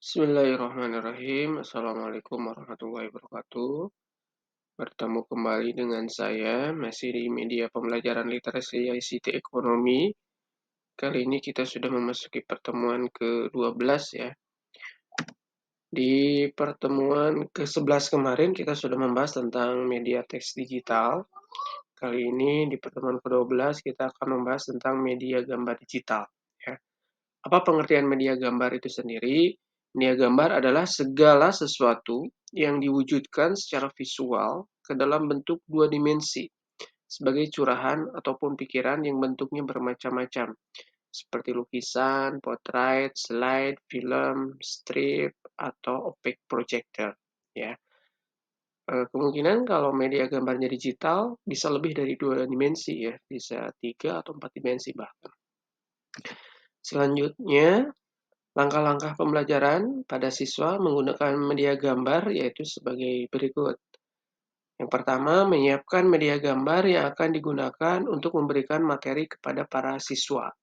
Bismillahirrahmanirrahim. Assalamualaikum warahmatullahi wabarakatuh. Bertemu kembali dengan saya, masih di media pembelajaran literasi ICT Ekonomi. Kali ini kita sudah memasuki pertemuan ke-12 ya. Di pertemuan ke-11 kemarin kita sudah membahas tentang media teks digital. Kali ini di pertemuan ke-12 kita akan membahas tentang media gambar digital ya. Apa pengertian media gambar itu sendiri? Media gambar adalah segala sesuatu yang diwujudkan secara visual ke dalam bentuk dua dimensi, sebagai curahan ataupun pikiran yang bentuknya bermacam-macam, seperti lukisan, potret, slide, film, strip, atau opaque projector. Ya. Kemungkinan kalau media gambarnya digital bisa lebih dari dua dimensi ya, bisa 3 atau 4 dimensi bahkan. Selanjutnya, langkah-langkah pembelajaran pada siswa menggunakan media gambar yaitu sebagai berikut. Yang pertama, menyiapkan media gambar yang akan digunakan untuk memberikan materi kepada para siswa.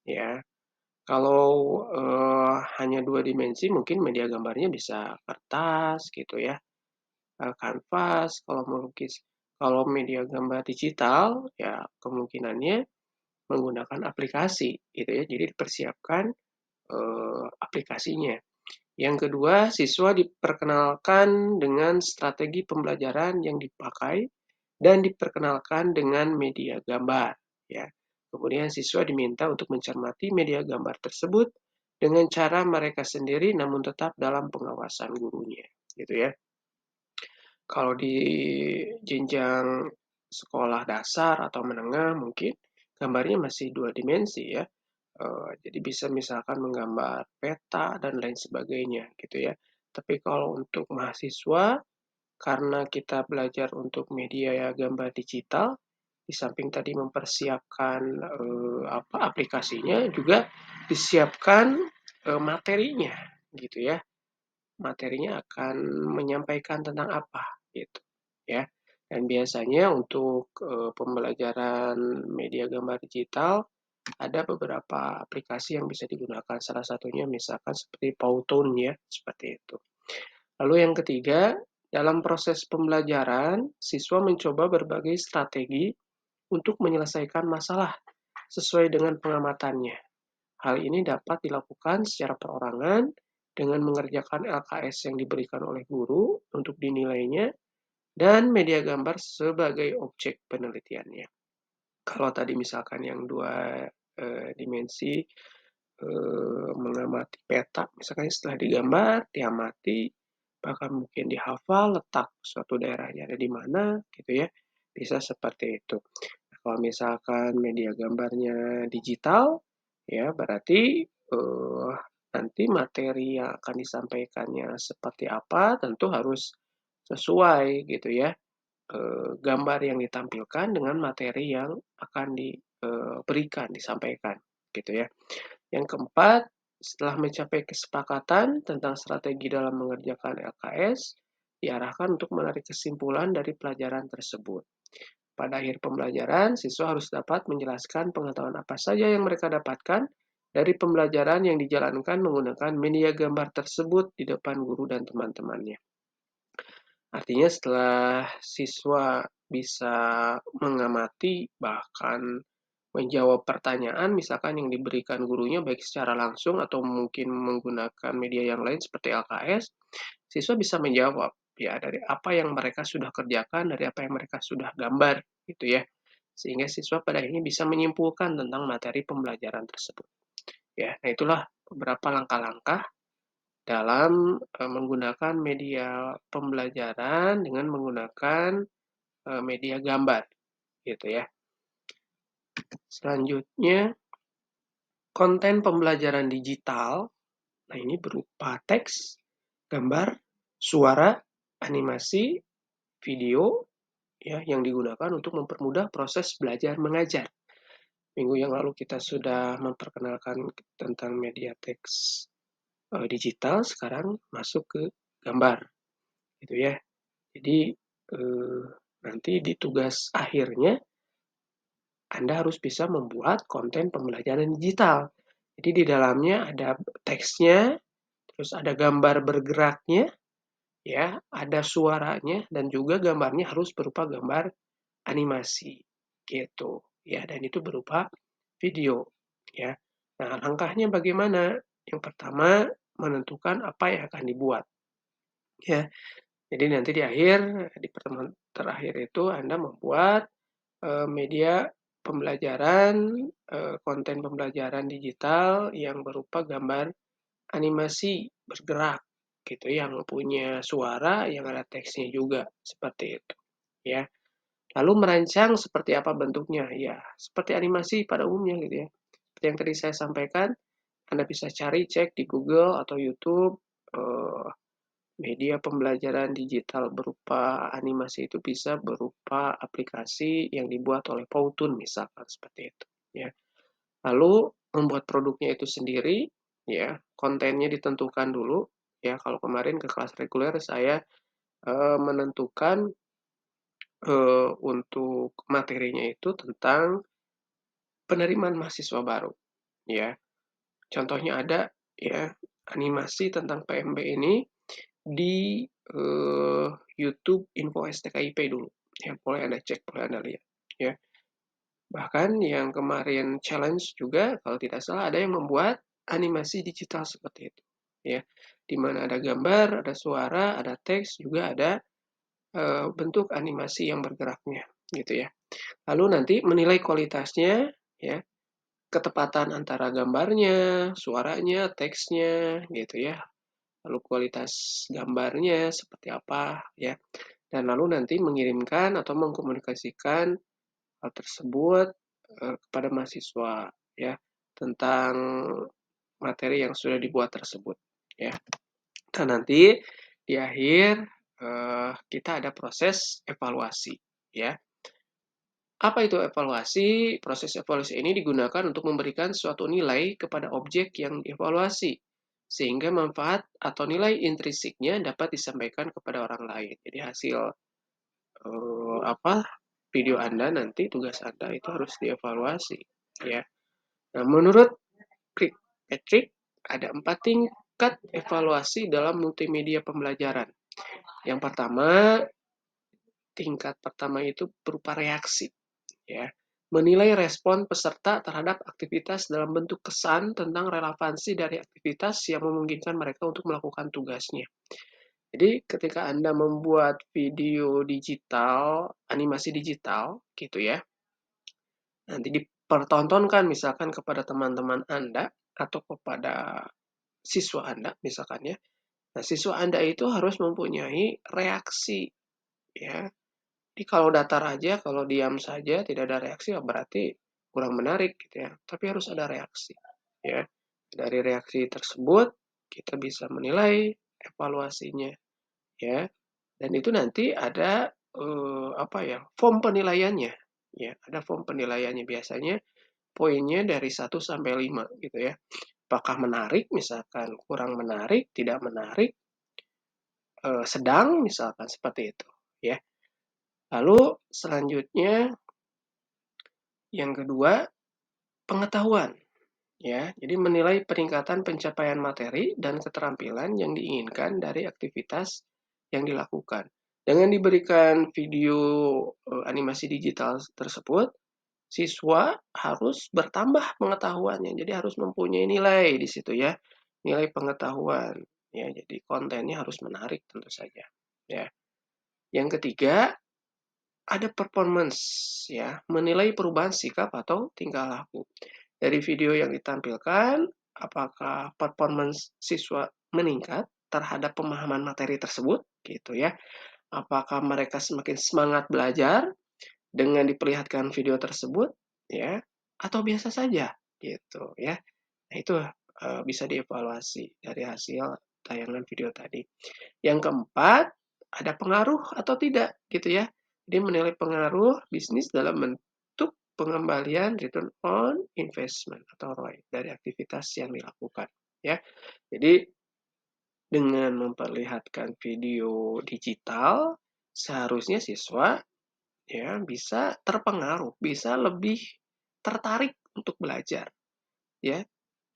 Ya, kalau hanya dua dimensi, mungkin media gambarnya bisa kertas gitu ya, kanvas. Kalau melukis, kalau media gambar digital, ya kemungkinannya menggunakan aplikasi, gitu ya. Jadi dipersiapkan aplikasinya. Yang kedua, siswa diperkenalkan dengan strategi pembelajaran yang dipakai dan diperkenalkan dengan media gambar. Ya. Kemudian siswa diminta untuk mencermati media gambar tersebut dengan cara mereka sendiri namun tetap dalam pengawasan gurunya. Gitu ya. Kalau di jenjang sekolah dasar atau menengah mungkin gambarnya masih dua dimensi ya. Jadi bisa misalkan menggambar peta dan lain sebagainya gitu ya. Tapi kalau untuk mahasiswa, karena kita belajar untuk media ya gambar digital, di samping tadi mempersiapkan aplikasinya, juga disiapkan materinya gitu ya. Materinya akan menyampaikan tentang apa gitu ya. Dan biasanya untuk pembelajaran media gambar digital ada beberapa aplikasi yang bisa digunakan. Salah satunya misalkan seperti Powtoon ya, seperti itu. Lalu yang ketiga, dalam proses pembelajaran, siswa mencoba berbagai strategi untuk menyelesaikan masalah sesuai dengan pengamatannya. Hal ini dapat dilakukan secara perorangan dengan mengerjakan LKS yang diberikan oleh guru untuk dinilainya dan media gambar sebagai objek penelitiannya. Kalau tadi misalkan yang dua dimensi mengamati peta, misalkan setelah digambar, diamati, bahkan mungkin dihafal letak suatu daerahnya ada di mana, gitu ya. Bisa seperti itu. Nah, kalau misalkan media gambarnya digital, ya berarti nanti materi yang akan disampaikannya seperti apa tentu harus sesuai gitu ya. Gambar yang ditampilkan dengan materi yang akan diberikan, disampaikan gitu ya. Yang keempat, setelah mencapai kesepakatan tentang strategi dalam mengerjakan LKS, diarahkan untuk menarik kesimpulan dari pelajaran tersebut. Pada akhir pembelajaran, siswa harus dapat menjelaskan pengetahuan apa saja yang mereka dapatkan dari pembelajaran yang dijalankan menggunakan media gambar tersebut di depan guru dan teman-temannya. Artinya setelah siswa bisa mengamati bahkan menjawab pertanyaan misalkan yang diberikan gurunya baik secara langsung atau mungkin menggunakan media yang lain seperti LKS, siswa bisa menjawab ya dari apa yang mereka sudah kerjakan, dari apa yang mereka sudah gambar gitu ya. Sehingga siswa pada akhirnya bisa menyimpulkan tentang materi pembelajaran tersebut. Ya, nah itulah beberapa langkah-langkah dalam menggunakan media pembelajaran dengan menggunakan media gambar gitu ya. Selanjutnya, konten pembelajaran digital. Nah, ini berupa teks, gambar, suara, animasi, video ya yang digunakan untuk mempermudah proses belajar mengajar. Minggu yang lalu kita sudah memperkenalkan tentang media teks digital, sekarang masuk ke gambar gitu ya. Jadi nanti di tugas akhirnya Anda harus bisa membuat konten pembelajaran digital. Jadi di dalamnya ada teksnya, terus ada gambar bergeraknya, ya, ada suaranya, dan juga gambarnya harus berupa gambar animasi, gitu. Ya, dan itu berupa video, ya. Nah, langkahnya bagaimana? Yang pertama, menentukan apa yang akan dibuat, ya. Jadi nanti di akhir, di pertemuan terakhir itu Anda membuat media pembelajaran, konten pembelajaran digital yang berupa gambar animasi bergerak, gitu, yang punya suara, yang ada teksnya juga, seperti itu, ya. Lalu merancang seperti apa bentuknya? Ya, seperti animasi pada umumnya gitu ya. Seperti yang tadi saya sampaikan, Anda bisa cari, cek di Google atau YouTube, media pembelajaran digital berupa animasi itu bisa berupa aplikasi yang dibuat oleh Powtoon misalkan, seperti itu, ya. Lalu membuat produknya itu sendiri, ya, kontennya ditentukan dulu, ya. Kalau kemarin ke kelas reguler saya menentukan untuk materinya itu tentang penerimaan mahasiswa baru, ya. Contohnya ada, ya, animasi tentang PMB ini di YouTube Info STKIP dulu, ya, boleh Anda cek, boleh Anda lihat, ya. Bahkan yang kemarin challenge juga kalau tidak salah ada yang membuat animasi digital seperti itu, ya, di mana ada gambar, ada suara, ada teks, juga ada bentuk animasi yang bergeraknya, gitu ya. Lalu nanti menilai kualitasnya, ya, ketepatan antara gambarnya, suaranya, teksnya, gitu ya. Lalu kualitas gambarnya seperti apa, ya. Dan lalu nanti mengirimkan atau mengkomunikasikan hal tersebut kepada mahasiswa, ya, tentang materi yang sudah dibuat tersebut, ya. Dan nanti di akhir kita ada proses evaluasi, ya. Apa itu evaluasi? Proses evaluasi ini digunakan untuk memberikan suatu nilai kepada objek yang dievaluasi, sehingga manfaat atau nilai intrinsiknya dapat disampaikan kepada orang lain. Jadi hasil video Anda nanti, tugas Anda itu harus dievaluasi, ya. Nah, menurut Patrick, ada 4 tingkat evaluasi dalam multimedia pembelajaran. Yang pertama, tingkat pertama itu berupa reaksi, ya. Menilai respon peserta terhadap aktivitas dalam bentuk kesan tentang relevansi dari aktivitas yang memungkinkan mereka untuk melakukan tugasnya. Jadi ketika Anda membuat video digital, animasi digital, gitu ya, nanti dipertontonkan misalkan kepada teman-teman Anda atau kepada siswa Anda misalkan ya. Nah, siswa Anda itu harus mempunyai reaksi, ya. Jadi kalau datar aja, kalau diam saja, tidak ada reaksi, ya berarti kurang menarik gitu ya. Tapi harus ada reaksi, ya. Dari reaksi tersebut kita bisa menilai evaluasinya, ya. Dan itu nanti ada form penilaiannya, ya. Ada form penilaiannya, biasanya poinnya dari 1 sampai 5 gitu ya. Apakah menarik, misalkan kurang menarik, tidak menarik, sedang misalkan, seperti itu, ya. Lalu selanjutnya yang kedua, pengetahuan, ya. Jadi menilai peningkatan pencapaian materi dan keterampilan yang diinginkan dari aktivitas yang dilakukan. Dengan diberikan video animasi digital tersebut, siswa harus bertambah pengetahuannya. Jadi harus mempunyai nilai di situ ya, nilai pengetahuan. Ya, jadi kontennya harus menarik tentu saja. Ya. Yang ketiga, ada performance, ya, menilai perubahan sikap atau tingkah laku. Dari video yang ditampilkan, apakah performance siswa meningkat terhadap pemahaman materi tersebut, gitu ya. Apakah mereka semakin semangat belajar dengan diperlihatkan video tersebut, ya, atau biasa saja, gitu ya. Nah, itu bisa dievaluasi dari hasil tayangan video tadi. Yang keempat, ada pengaruh atau tidak, gitu ya. Jadi menilai pengaruh bisnis dalam bentuk pengembalian return on investment atau ROI dari aktivitas yang dilakukan, ya. Jadi dengan memperlihatkan video digital, seharusnya siswa ya bisa terpengaruh, bisa lebih tertarik untuk belajar, ya,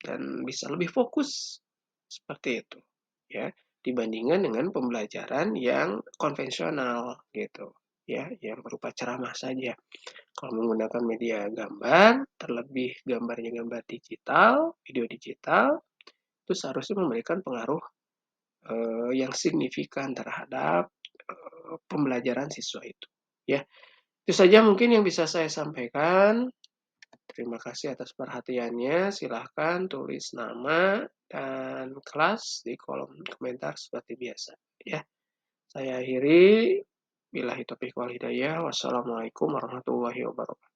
dan bisa lebih fokus seperti itu. ya, dibandingkan dengan pembelajaran yang konvensional gitu, ya, yang berupa ceramah saja. Kalau menggunakan media gambar, terlebih gambarnya gambar digital, video digital, itu seharusnya memberikan pengaruh yang signifikan terhadap pembelajaran siswa itu. Ya, itu saja mungkin yang bisa saya sampaikan. Terima kasih atas perhatiannya. Silahkan tulis nama dan kelas di kolom komentar seperti biasa. Ya, saya akhiri. Billahi taufiq wal hidayah. Wassalamualaikum warahmatullahi wabarakatuh.